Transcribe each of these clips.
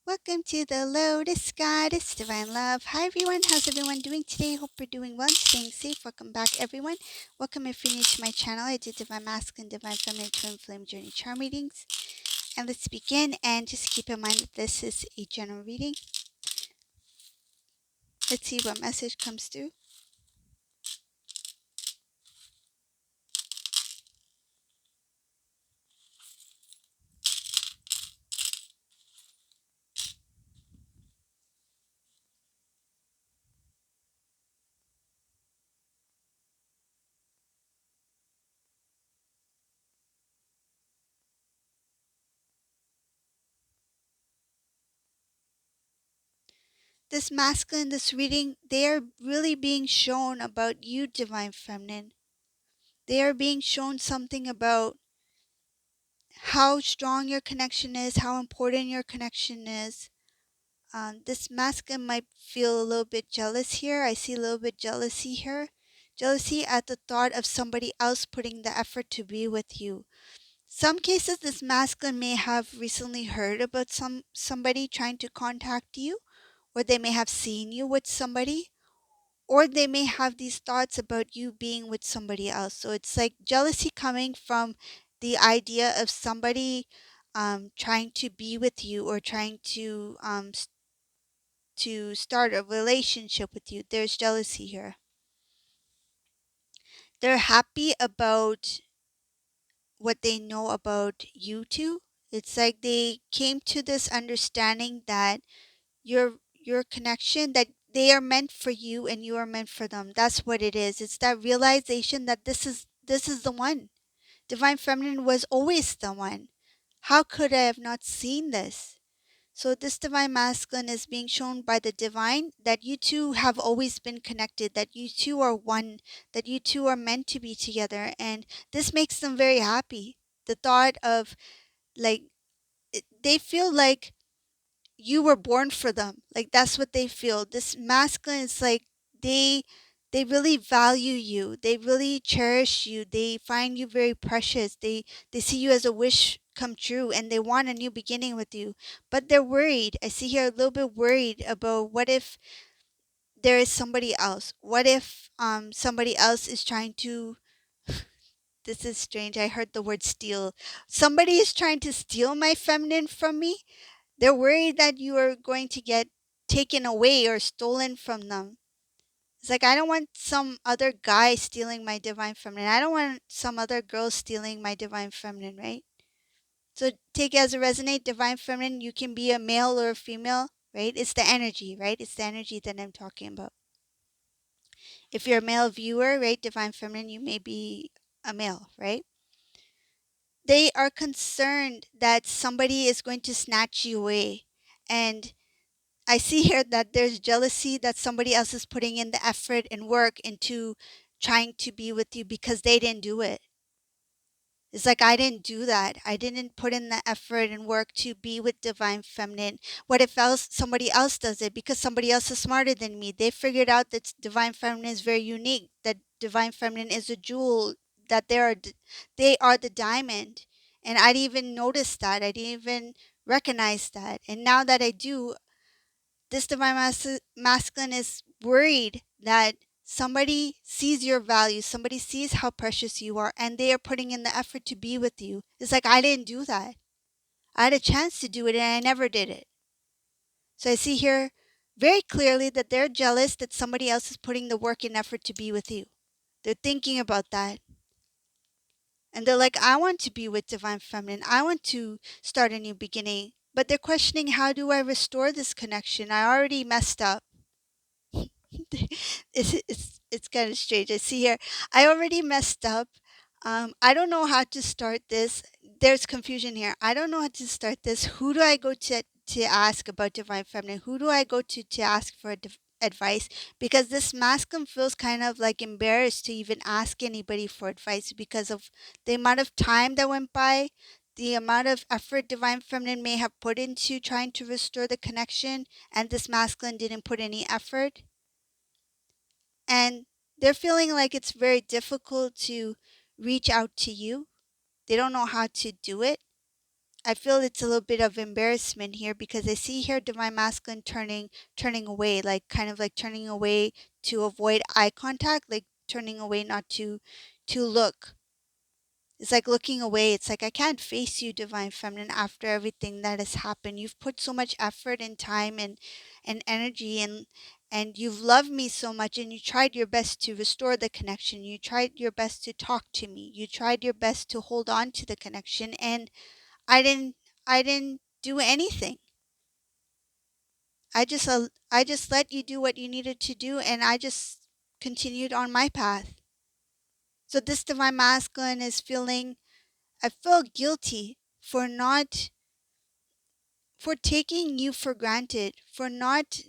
Welcome to the Lotus Goddess Divine Love. Hi everyone, how's everyone doing today? Hope you're doing well and staying safe. Welcome back everyone. Welcome if you're new to my channel. I do Divine Masculine, Divine Feminine, Twin Flame Journey Charm readings. And let's begin, and just keep in mind that this is a general reading. Let's see what message comes through. This masculine, this reading, they are really being shown about you, Divine Feminine. They are being shown something about how strong your connection is, how important your connection is. This masculine might feel a little bit jealous here. I see a little bit jealousy here. Jealousy at the thought of somebody else putting the effort to be with you. Some cases, this masculine may have recently heard about somebody trying to contact you, or they may have seen you with somebody, or they may have these thoughts about you being with somebody else. So it's like jealousy coming from the idea of somebody trying to be with you, or trying to start a relationship with you. There's jealousy here. They're happy about what they know about you two. It's like they came to this understanding that your connection, that they are meant for you and you are meant for them. That's what it is. It's that realization that this is the one. Divine Feminine was always the one. How could I have not seen this? So this divine masculine is being shown by the divine that you two have always been connected, that you two are one, that you two are meant to be together. And this makes them very happy. The thought of, like, they feel like you were born for them. Like, that's what they feel. This masculine is like, they they really value you. They really cherish you. They find you very precious. They see you as a wish come true, and they want a new beginning with you. But they're worried. I see here a little bit worried about, what if there is somebody else? What if somebody else is trying to, this is strange. I heard the word steal. Somebody is trying to steal my feminine from me. They're worried that you are going to get taken away or stolen from them. It's like, I don't want some other guy stealing my divine feminine. I don't want some other girl stealing my divine feminine, right? So take it as a resonate. Divine feminine, you can be a male or a female, right? It's the energy, right? It's the energy that I'm talking about. If you're a male viewer, right, divine feminine, you may be a male, right? They are concerned that somebody is going to snatch you away. And I see here that there's jealousy that somebody else is putting in the effort and work into trying to be with you because they didn't do it. It's like, I didn't do that. I didn't put in the effort and work to be with divine feminine. What if somebody else does it because somebody else is smarter than me? They figured out that divine feminine is very unique, that divine feminine is a jewel, that they are the diamond. And I didn't even notice that. I didn't even recognize that. And now that I do, this divine masculine is worried that somebody sees your value, somebody sees how precious you are, and they are putting in the effort to be with you. It's like, I didn't do that. I had a chance to do it and I never did it. So I see here very clearly that they're jealous that somebody else is putting the work and effort to be with you. They're thinking about that. And they're like, I want to be with divine feminine. I want to start a new beginning. But they're questioning, how do I restore this connection? I already messed up. It's kind of strange. I see here, I already messed up. I don't know how to start this. There's confusion here. I don't know how to start this. Who do I go to ask about divine feminine? Who do I go to ask for advice? Because this masculine feels kind of like embarrassed to even ask anybody for advice because of the amount of time that went by, the amount of effort divine feminine may have put into trying to restore the connection, and this masculine didn't put any effort. And they're feeling like it's very difficult to reach out to you. They don't know how to do it. I feel it's a little bit of embarrassment here because I see here divine masculine turning away, like kind of like turning away to avoid eye contact, like turning away not to look. It's like looking away. It's like I can't face you, divine feminine, after everything that has happened. You've put so much effort and time and energy, and you've loved me so much, and you tried your best to restore the connection. You tried your best to talk to me. You tried your best to hold on to the connection, and I didn't do anything. I just let you do what you needed to do, and I just continued on my path. So this divine masculine is feeling, I feel guilty for not, for taking you for granted, for not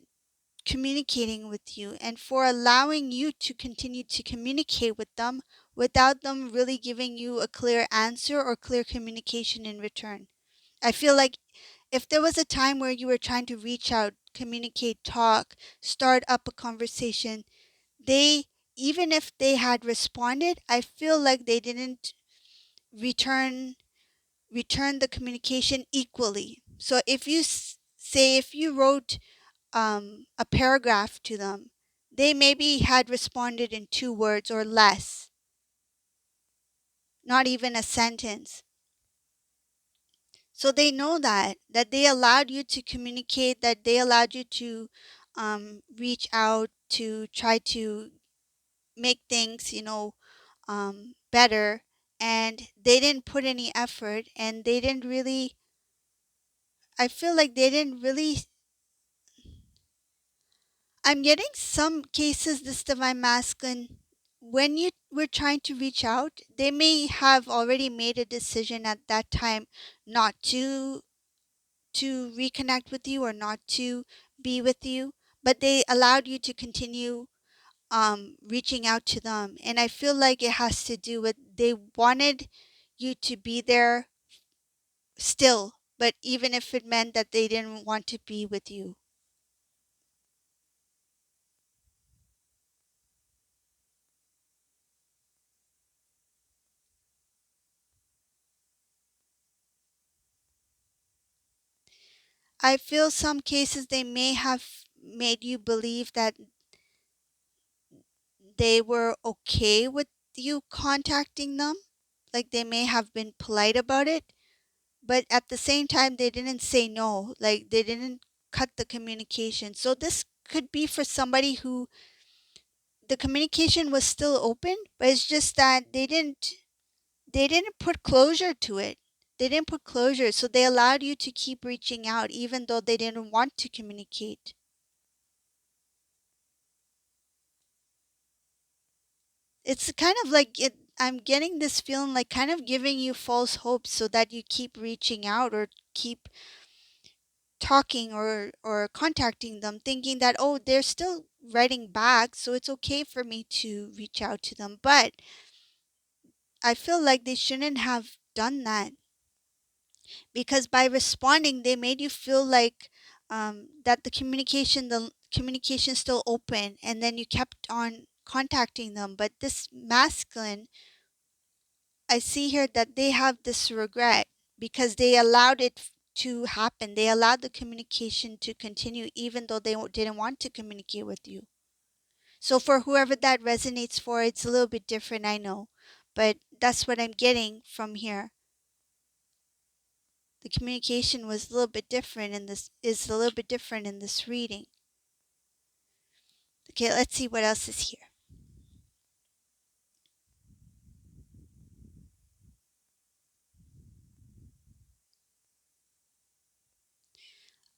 communicating with you, and for allowing you to continue to communicate with them without them really giving you a clear answer or clear communication in return. I feel like if there was a time where you were trying to reach out, communicate, talk, start up a conversation, they, even if they had responded, I feel like they didn't return the communication equally. So if you say, if you wrote a paragraph to them, they maybe had responded in 2 words or less, not even a sentence. So they know that they allowed you to communicate, that they allowed you to reach out to try to make things, better, and they didn't put any effort, and they didn't really, I feel like they didn't really, I'm getting some cases, this divine masculine, when you were trying to reach out, they may have already made a decision at that time not to reconnect with you or not to be with you, but they allowed you to continue reaching out to them. And I feel like it has to do with they wanted you to be there still, but even if it meant that they didn't want to be with you. I feel some cases they may have made you believe that they were okay with you contacting them. Like they may have been polite about it, but at the same time, they didn't say no. Like they didn't cut the communication. So this could be for somebody who the communication was still open, but it's just that they didn't put closure to it. They didn't put closure, so they allowed you to keep reaching out even though they didn't want to communicate. It's kind of like I'm getting this feeling like kind of giving you false hopes so that you keep reaching out or keep talking or contacting them thinking that, oh, they're still writing back, so it's okay for me to reach out to them. But I feel like they shouldn't have done that, because by responding they made you feel like that the communication is still open, and then you kept on contacting them. But this masculine, I see here that they have this regret because they allowed it to happen. They allowed the communication to continue even though they didn't want to communicate with you. So for whoever that resonates for, it's a little bit different, I know, but that's what I'm getting from here. The communication was a little bit different in this, is a little bit different in this reading. Okay, let's see what else is here.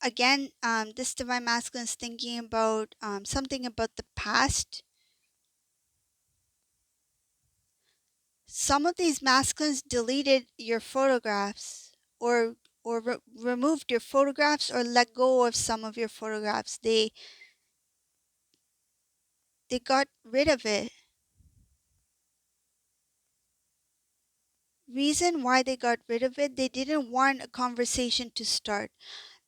Again, this divine masculine is thinking about something about the past. Some of these masculines deleted your photographs, or removed your photographs, or let go of some of your photographs. They got rid of it. Reason why they got rid of it, they didn't want a conversation to start.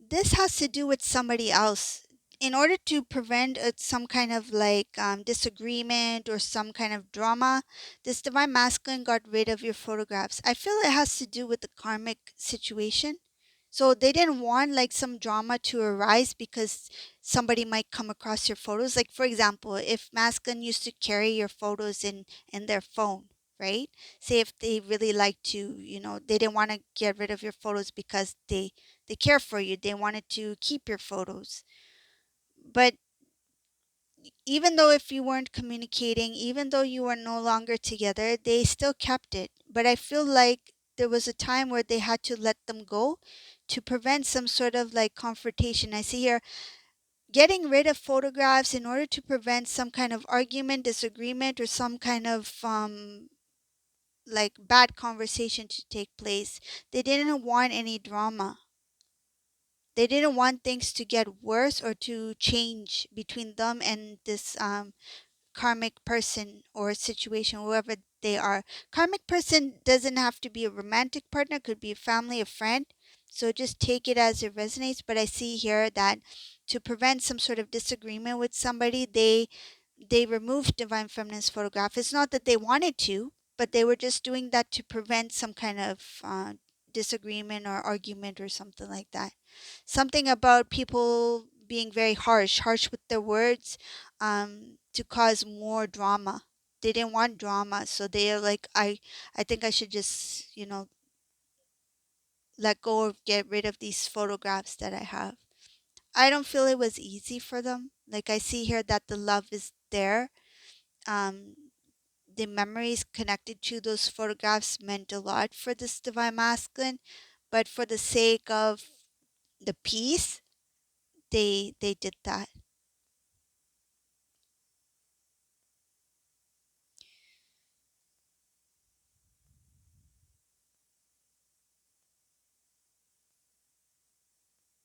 This has to do with somebody else. In order to prevent some kind of like disagreement or some kind of drama, this divine masculine got rid of your photographs. I feel it has to do with the karmic situation. So they didn't want like some drama to arise because somebody might come across your photos. Like for example, if masculine used to carry your photos in their phone, right? Say if they really like to, they didn't want to get rid of your photos because they care for you. They wanted to keep your photos. But even though if you weren't communicating, even though you were no longer together, they still kept it. But I feel like there was a time where they had to let them go to prevent some sort of like confrontation. I see here getting rid of photographs in order to prevent some kind of argument, disagreement, or some kind of like bad conversation to take place. They didn't want any drama. They didn't want things to get worse or to change between them and this karmic person or situation, whoever they are. Karmic person doesn't have to be a romantic partner, could be a family, a friend. So just take it as it resonates. But I see here that to prevent some sort of disagreement with somebody, they removed Divine Feminine's photograph. It's not that they wanted to, but they were just doing that to prevent some kind of disagreement or argument or something like that. Something about people being very harsh with their words, to cause more drama. They didn't want drama, so they're like, I think I should just, let go or get rid of these photographs that I have. I don't feel it was easy for them. Like I see here that the love is there. Um, the memories connected to those photographs meant a lot for this divine masculine, but for the sake of the peace, they did that.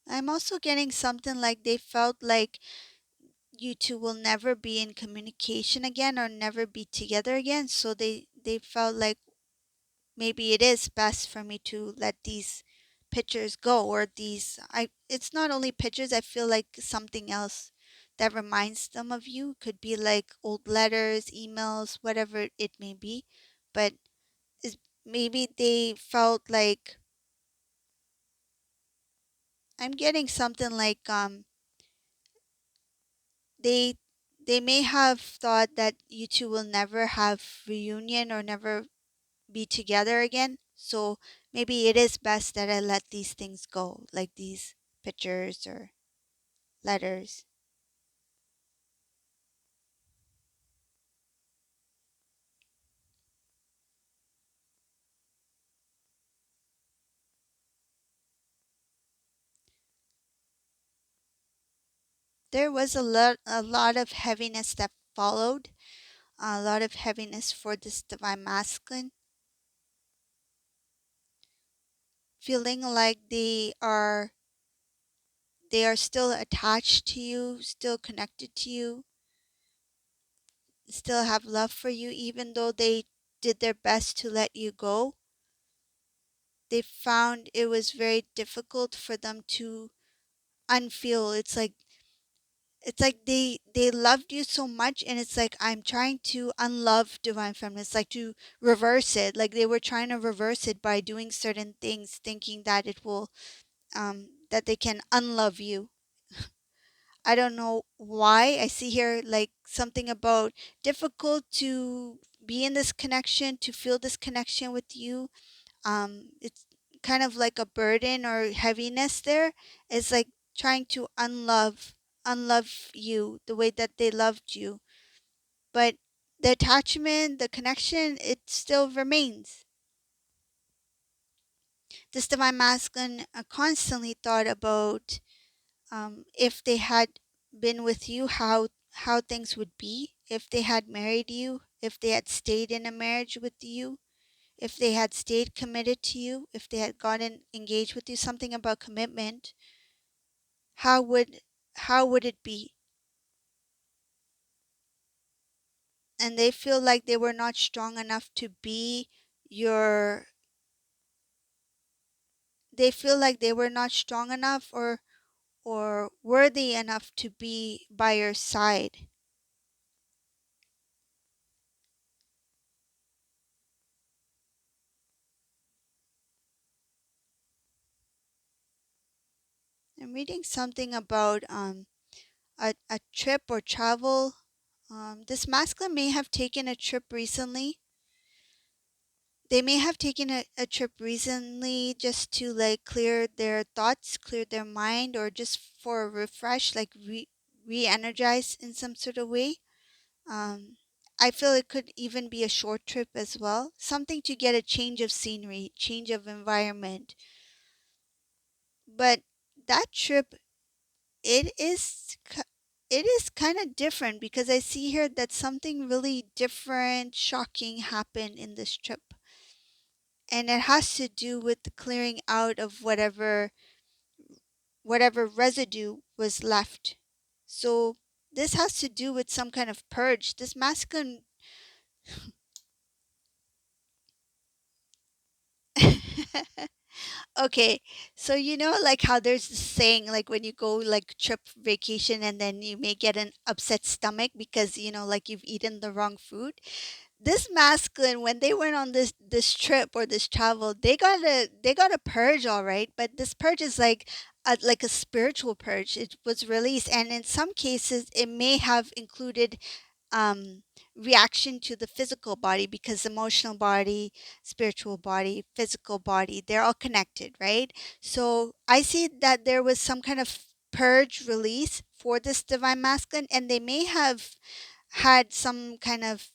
I'm also getting something like they felt like you two will never be in communication again or never be together again, so they felt like maybe it is best for me to let these pictures go, or these I it's not only pictures, I feel like something else that reminds them of you. Could be like old letters, emails, whatever it may be. But is maybe they felt like I'm getting something like they they may have thought that you two will never have reunion or never be together again. So maybe it is best that I let these things go, like these pictures or letters. There was a lot of heaviness that followed, a lot of heaviness for this divine masculine, feeling like they are still attached to you, still connected to you, still have love for you, even though they did their best to let you go. They found it was very difficult for them to unfeel. It's like they loved you so much, and it's like I'm trying to unlove divine feminine. It's like to reverse it. Like they were trying to reverse it by doing certain things, thinking that it will that they can unlove you. I don't know why. I see here like something about difficult to be in this connection, to feel this connection with you. It's kind of like a burden or heaviness there. It's like trying to unlove you the way that they loved you. But the attachment, the connection, it still remains. This divine masculine constantly thought about if they had been with you, how things would be if they had married you, if they had stayed in a marriage with you, if they had stayed committed to you, if they had gotten engaged with you. Something about commitment. How would it be? And they feel like they were not strong enough to be your. They feel like they were not strong enough or worthy enough to be by your side. I'm reading something about a trip or travel. This masculine may have taken a trip recently. They may have taken a trip recently just to like clear their thoughts, clear their mind, or just for a refresh, like re-energize in some sort of way. Um, I feel it could even be a short trip as well. Something to get a change of scenery, change of environment. But that trip, it is it is kind of different because I see here that something really different, shocking happened in this trip. And it has to do with the clearing out of whatever residue was left. So this has to do with some kind of purge. This masculine. Okay, so like how there's this saying, like when you go like trip vacation and then you may get an upset stomach because like you've eaten the wrong food. This masculine, when they went on this trip or this travel, they got a purge, all right. But this purge is like a spiritual purge. It was released, and in some cases, it may have included um, reaction to the physical body because emotional body, spiritual body, physical body, they're all connected, right? So I see that there was some kind of purge release for this divine masculine, and they may have had some kind of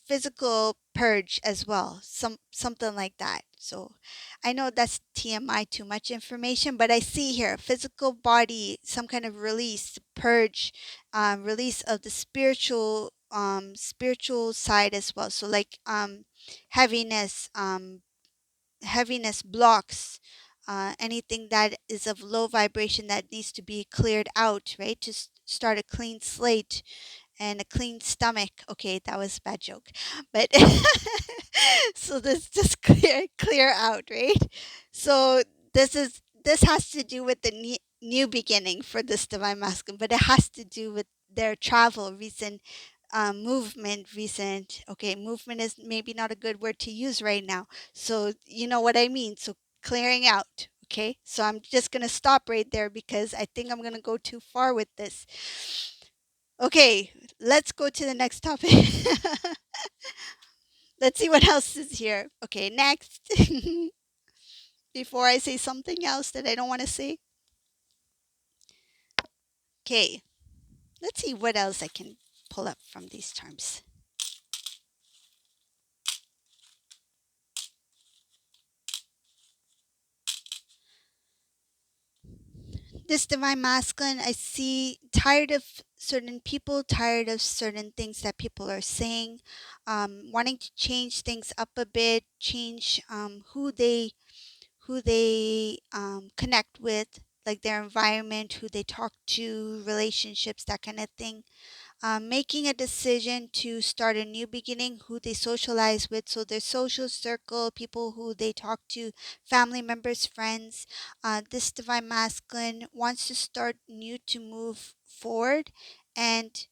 physical purge as well, something like that. So I know that's TMI, too much information, but I see here physical body, some kind of release, purge, release of the spiritual side as well. So like heaviness, heaviness blocks, anything that is of low vibration that needs to be cleared out, right? To start a clean slate and a clean stomach. Okay, that was a bad joke, but so this just clear out, right? So this has to do with the new beginning for this divine masculine, but it has to do with their travel, recent movement, recent. Okay, movement is maybe not a good word to use right now. So you know what I mean. So clearing out. Okay, so I'm just gonna stop right there because I think I'm gonna go too far with this. Okay, let's go to the next topic. Let's see what else is here. Okay, next. Before I say something else that I don't want to say. Okay, let's see what else I can pull up from these terms. This divine masculine, I see tired of certain people, tired of certain things that people are saying, wanting to change things up a bit, change who they connect with, like their environment, who they talk to, relationships, that kind of thing. Making a decision to start a new beginning, who they socialize with, so their social circle, people who they talk to, family members, friends. This divine masculine wants to start new, to move forward, and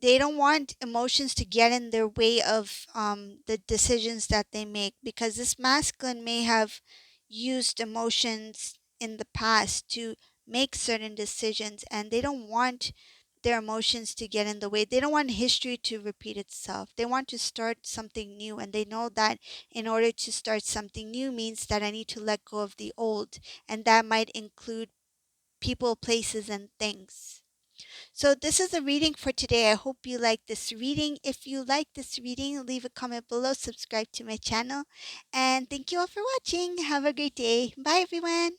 they don't want emotions to get in their way of the decisions that they make, because this masculine may have used emotions in the past to make certain decisions, and they don't want their emotions to get in the way. They don't want history to repeat itself. They want to start something new, and they know that in order to start something new means that I need to let go of the old, and that might include people, places, and things. So this is a reading for today. I hope you like this reading. If you like this reading, leave a comment below, subscribe to my channel, and thank you all for watching. Have a great day. Bye everyone.